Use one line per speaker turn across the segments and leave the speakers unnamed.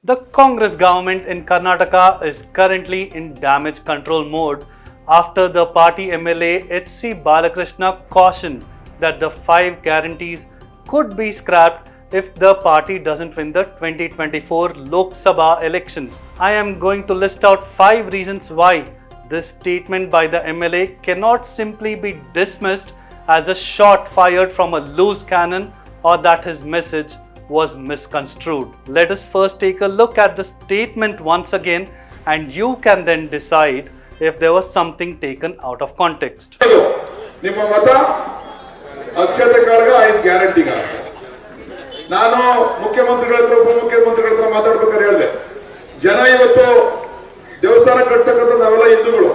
The Congress government in Karnataka is currently in damage control mode after the party MLA HC Balakrishna cautioned that the 5 guarantees could be scrapped if the party doesn't win the 2024 Lok Sabha elections. I am going to list out 5 reasons why this statement by the MLA cannot simply be dismissed as a shot fired from a loose cannon or that his message was misconstrued. Let us first take a look at the statement once again and you can then decide if there was something taken out of context.
ನಿಮ್ಮ ಮತ ಅಕ್ಷತೆ ಕಾಳಗ 5 ಗ್ಯಾರಂಟಿಗ ನಾನು ಮುಖ್ಯಮಂತ್ರಿಗಳ ಹತ್ರ ಉಪಮುಖ್ಯಮಂತ್ರಿಗಳ ಹತ್ರ ಮಾತಾಡಬೇಕಾದ್ರೆ ಹೇಳಿದೆ ಜನ ಇವತ್ತು ದೇವಸ್ಥಾನ ಕಟ್ಟತಕ್ಕಂಥ ನಾವೆಲ್ಲ ಹಿಂದೂಗಳು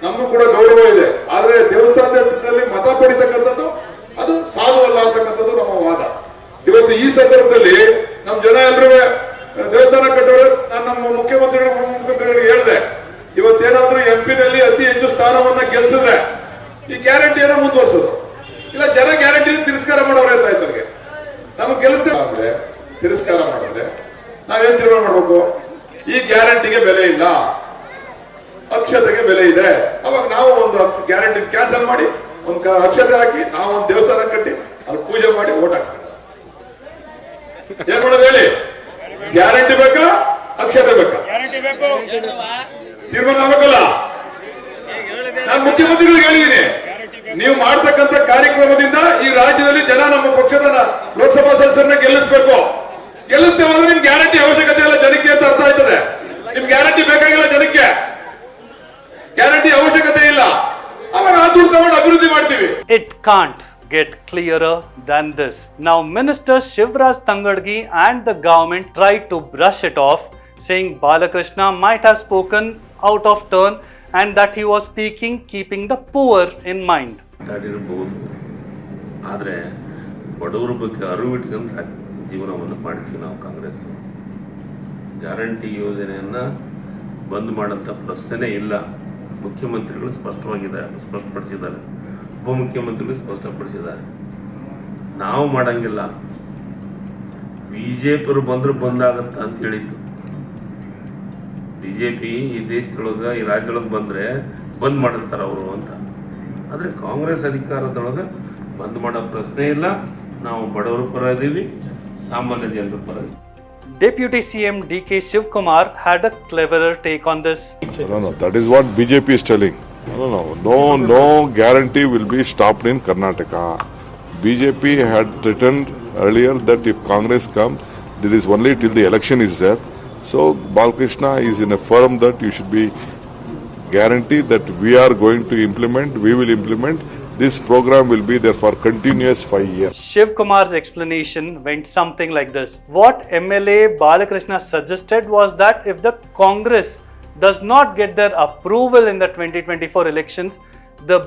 ನಮಗೂ ಕೂಡ ಗೌರವ ಇದೆ ಆದ್ರೆ ದೇವಸ್ಥಾನದಲ್ಲಿ ಮತ ಪಡಿತಕ್ಕಂಥದ್ದು ಅದು ಸಾಧುವಲ್ಲ ಅಂತಕ್ಕಂಥದ್ದು ನಮ್ಮ ವಾದ ಇವತ್ತು ಈ ಸಂದರ್ಭದಲ್ಲಿ ನಮ್ಮ ಜನ ಎಲ್ಲರೂ ದೇವಸ್ಥಾನ ಕಟ್ಟೋರು ನಾನು ನಮ್ಮ ಮುಖ್ಯಮಂತ್ರಿಗಳಿಗೆ ಹೇಳಿದೆ ಇವತ್ತೇನಾದ್ರೂ ಎಂಪಿ ನಲ್ಲಿ ಅತಿ ಹೆಚ್ಚು ಸ್ಥಾನವನ್ನ ಗೆಲ್ಸಿದ್ರೆ ಈ ಗ್ಯಾರಂಟಿಯನ್ನ ಮುಂದುವರ್ಸೋದು ಇಲ್ಲ ಜನ ಗ್ಯಾರಂಟಿ ತಿರಸ್ಕಾರ ಮಾಡೋರು ಅಂತ ಆಯ್ತವ್ರಿಗೆ ನಮಗೆ ಗೆಲ್ಲಿಸ್ತಾರೆ ತಿರಸ್ಕಾರ ಮಾಡಿದ್ರೆ ನಾವೇನ್ ತೀರ್ಮಾನ ಮಾಡ್ಬೇಕು ಈ ಗ್ಯಾರಂಟಿಗೆ ಬೆಲೆ ಇಲ್ಲ ಅಕ್ಷತೆಗೆ ಬೆಲೆ ಇದೆ ಅವಾಗ ನಾವು ಒಂದು ಗ್ಯಾರಂಟಿ ಕ್ಯಾನ್ಸಲ್ ಮಾಡಿ ಒಂದು ಅಕ್ಷತೆ ಹಾಕಿ ನಾವು ಒಂದು ದೇವಸ್ಥಾನ ಕಟ್ಟಿ ಅಲ್ಲಿ ಪೂಜೆ ಮಾಡಿ ಓಟ್ ಹಾಕ್ಸ್ತೀವಿ ಏನ್ ಮಾಡೋದು ಹೇಳಿ ಗ್ಯಾರಂಟಿ ಬೇಕಾ ಅಕ್ಷತೆ ಬೇಕಾ ತೀರ್ಮಾನ ಆಗಬೇಕಲ್ಲ ನಾನು ಮುಖ್ಯಮಂತ್ರಿಗಳಿಗೆ ಹೇಳಿದ್ದೀನಿ ನೀವು ಮಾಡ್ತಕ್ಕಂಥ ಕಾರ್ಯಕ್ರಮದಿಂದ ಈ ರಾಜ್ಯದಲ್ಲಿ ಜನ ನಮ್ಮ ಪಕ್ಷದ ಲೋಕಸಭಾ ಸದಸ್ಯರನ್ನ ಗೆಲ್ಲಿಸ್ತೇವೆ ಅಂದ್ರೆ ನಿಮ್ ಗ್ಯಾರಂಟಿ ಅವಶ್ಯಕತೆ ಇಲ್ಲ ಜನಕ್ಕೆ ಅಂತ ಅರ್ಥ ಆಯ್ತದೆ ನಿಮ್ ಗ್ಯಾರಂಟಿ ಬೇಕಾಗಿಲ್ಲ ಜನಕ್ಕೆ ಗ್ಯಾರಂಟಿ ಅವಶ್ಯಕತೆ ಇಲ್ಲ ಅವಾಗ ಆ ದುಡ್ಡು ತಗೊಂಡು ಅಭಿವೃದ್ಧಿ ಮಾಡ್ತೀವಿ.
It can't get clearer than this. Now Minister Shivraj Tangadgi and the government tried to brush it off, saying Balakrishna might have spoken out of turn and that he was speaking keeping the poor in mind.
ಮಾತಾಡಿರಬಹುದು ಆದರೆ ಬಡವರ ಬಗ್ಗೆ ಅರಿವಿಟ್ಕೊಂಡು ಜೀವನವನ್ನು ಮಾಡ್ತೀವಿ ನಾವು Congress. Guarantee ಯೋಜನೆಯನ್ನು ಬಂದ್ ಮಾಡೋಂಥ ಪ್ರಶ್ನೆನೇ ಇಲ್ಲ. ಮುಖ್ಯಮಂತ್ರಿಗಳು ಸ್ಪಷ್ಟಪಡಿಸಿದ್ದಾರೆ, ಉಪಮುಖ್ಯಮಂತ್ರಿಗಳು ಸ್ಪಷ್ಟಪಡಿಸಿದ್ದಾರೆ. ನಾವು ಮಾಡಂಗಿಲ್ಲ, BJP ಬಂದರೂ ಬಂದಾಗತ್ತ ಅಂತ ಹೇಳಿದ್ದು. BJP ಈ ದೇಶದೊಳಗೆ ಈ ರಾಜ್ಯದೊಳಗೆ ಬಂದರೆ ಬಂದ್ ಮಾಡಿಸ್ತಾರೆ ಅವರು ಅಂತ. ಆದರೆ ಕಾಂಗ್ರೆಸ್ ಅಧಿಕಾರದೊಳಗೆ ಬಂದ್ ಮಾಡೋ ಪ್ರಶ್ನೆ ಇಲ್ಲ. ನಾವು ಬಡವರ ಪರ ಇದ್ದೀವಿ, ಸಾಮಾನ್ಯ ಜನರ ಪರ ಇದ್ದೀವಿ.
Deputy CM DK Shivkumar had a cleverer take on this.
No, that is what BJP is telling. No guarantee will be stopped in Karnataka. BJP had threatened earlier that if Congress comes, there is only till the election is there. So Balakrishna is in a forum that you should be guaranteed that we are going to implement, we will implement. This program will be there for continuous 5 years.
Shivkumar's explanation went something like this. What MLA Balakrishna suggested was that if the Congress does not get their approval in the 2024 elections, the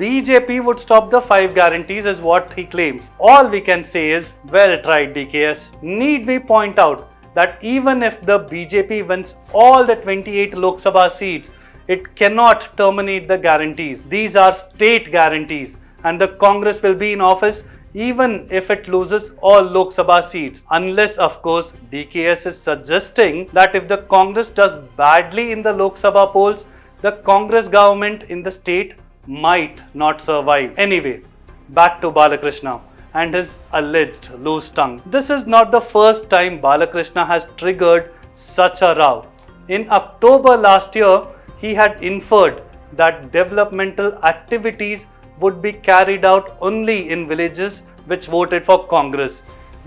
BJP would stop the 5 guarantees is what he claims. All we can say is, well tried DKS. Need we point out that even if the BJP wins all the 28 Lok Sabha seats, it cannot terminate the guarantees. These are state guarantees and the Congress will be in office even if it loses all Lok Sabha seats. Unless of course DKS is suggesting that if the Congress does badly in the Lok Sabha polls, the Congress government in the state might not survive. Anyway, back to Balakrishna and his alleged loose tongue. This is not the first time Balakrishna has triggered such a row. In October last year, he had inferred that developmental activities would be carried out only in villages which voted for Congress.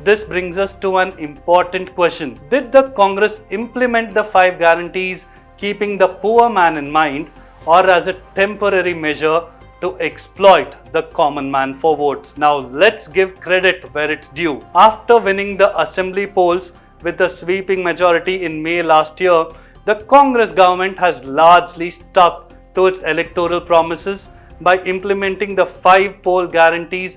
This brings us to an important question. Did the Congress implement the 5 guarantees keeping the poor man in mind, or as a temporary measure to exploit the common man for votes? Now let's give credit where it's due. After winning the assembly polls with a sweeping majority in May last year, the Congress government has largely stuck to its electoral promises by implementing the 5 poll guarantees,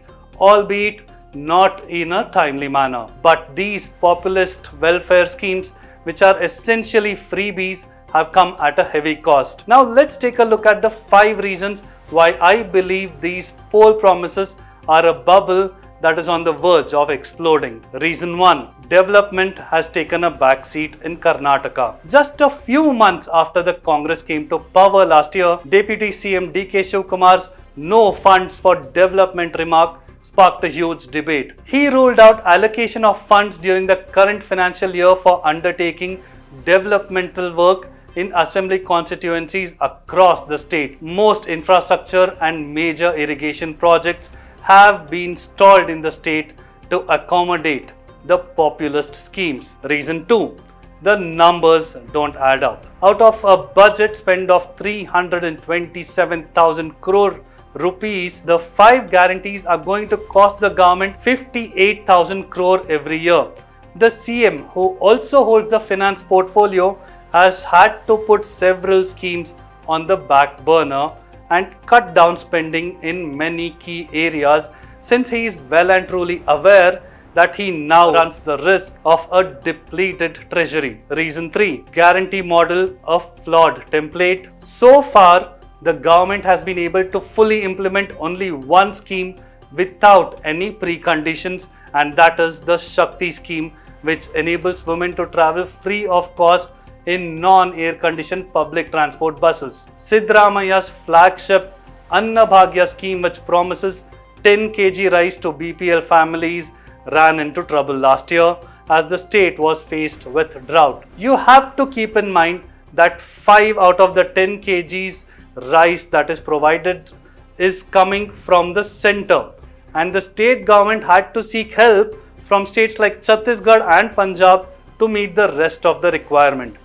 albeit not in a timely manner. But these populist welfare schemes, which are essentially freebies, have come at a heavy cost. Now let's take a look at the 5 reasons why I believe these poll promises are a bubble that is on the verge of exploding. Reason 1. Development has taken a backseat in Karnataka. Just a few months after the Congress came to power last year, Deputy CM DK Shivkumar's "no funds for development" remark sparked a huge debate. He ruled out allocation of funds during the current financial year for undertaking developmental work in assembly constituencies across the state. Most infrastructure and major irrigation projects have been stalled in the state to accommodate the populist schemes. Reason 2. The numbers don't add up. Out of a budget spend of 327,000 crore rupees, the 5 guarantees are going to cost the government 58,000 crore every year. The CM, who also holds the finance portfolio, has had to put several schemes on the back burner and cut down spending in many key areas, since he is well and truly aware that he now runs the risk of a depleted treasury. Reason 3. Guarantee model, a flawed template. So far, the government has been able to fully implement only one scheme without any preconditions, and that is the Shakti scheme, which enables women to travel free of cost in non-air conditioned public transport buses. Sidharamaya's flagship Anna Bhagya scheme, which promises 10 kg rice to BPL families, ran into trouble last year as the state was faced with drought. You have to keep in mind that 5 out of the 10 kgs rice that is provided is coming from the center, and the state government had to seek help from states like Chhattisgarh and Punjab to meet the rest of the requirement.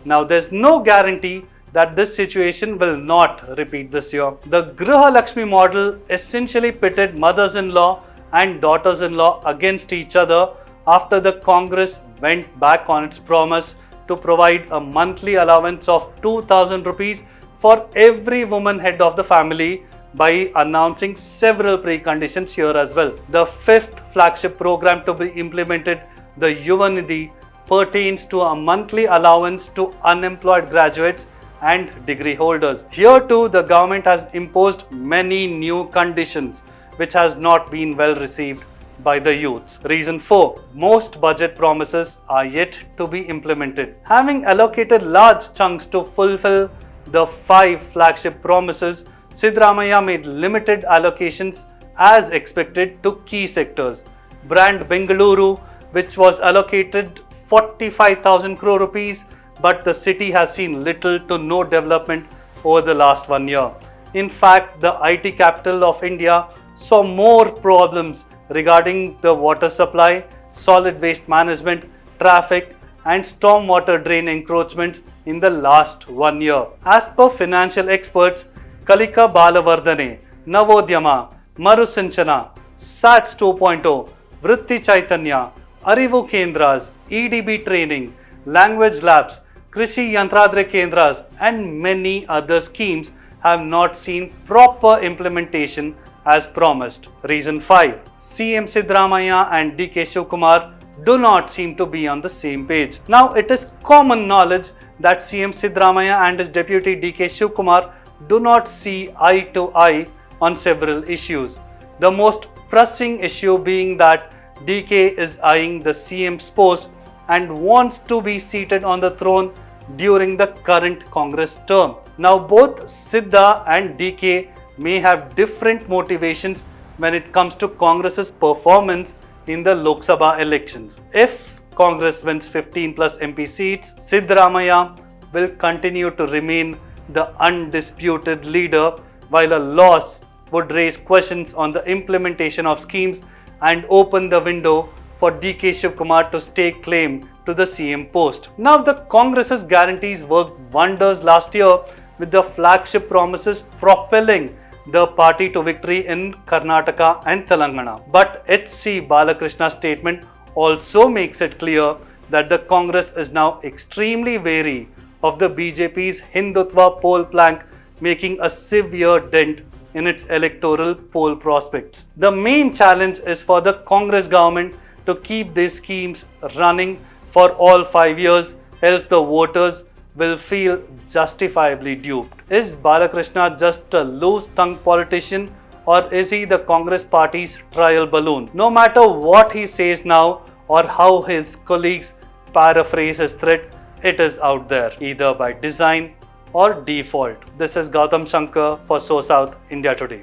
Now, there's no guarantee that this situation will not repeat this year. The Griha Lakshmi model essentially pitted mothers-in-law and daughters-in-law against each other after the Congress went back on its promise to provide a monthly allowance of 2,000 rupees for every woman head of the family by announcing several preconditions here as well. The 5th flagship program to be implemented, the Yuva Nidhi, pertains to a monthly allowance to unemployed graduates and degree holders. Here too, the government has imposed many new conditions which has not been well received by the youths. Reason 4. Most budget promises are yet to be implemented. Having allocated large chunks to fulfill the 5 flagship promises, Sidharamaiah made limited allocations as expected to key sectors. Brand Bengaluru, which was allocated 45,000 crore rupees, but the city has seen little to no development over the last 1 year. In fact, the IT capital of India saw more problems regarding the water supply, solid waste management, traffic, and stormwater drain encroachments in the last 1 year. As per financial experts, Kalika Balavardhane, Navodyama, Marusinchana, SATS 2.0, Vritti Chaitanya, Arivu Kendras, EDB training, language labs, Krishi Yantradre Kendras, and many other schemes have not seen proper implementation as promised. Reason 5. CM Sidharamaiah and DK Shivkumar do not seem to be on the same page. Now, it is common knowledge that CM Sidharamaiah and his deputy DK Shivkumar do not see eye to eye on several issues. The most pressing issue being that DK is eyeing the CM's post and wants to be seated on the throne during the current Congress term. Now, both Siddha and DK may have different motivations when it comes to Congress's performance in the Lok Sabha elections. If Congress wins 15 plus MP seats, Sidharamaiah will continue to remain the undisputed leader, while a loss would raise questions on the implementation of schemes and open the window for DK Shivkumar to stake claim to the CM post. Now, the Congress's guarantees worked wonders last year, with the flagship promises propelling the party to victory in Karnataka and Telangana. But HC Balakrishna's statement also makes it clear that the Congress is now extremely wary of the BJP's Hindutva poll plank making a severe dent in its electoral poll prospects. The main challenge is for the Congress government to keep these schemes running for all 5 years, else the voters will feel justifiably duped. Is Balakrishna just a loose-tongued politician, or is he the Congress party's trial balloon? No matter what he says now or how his colleagues paraphrase his threat, it is out there, either by design or default. This is Gautam Shankar for SoSouth India Today.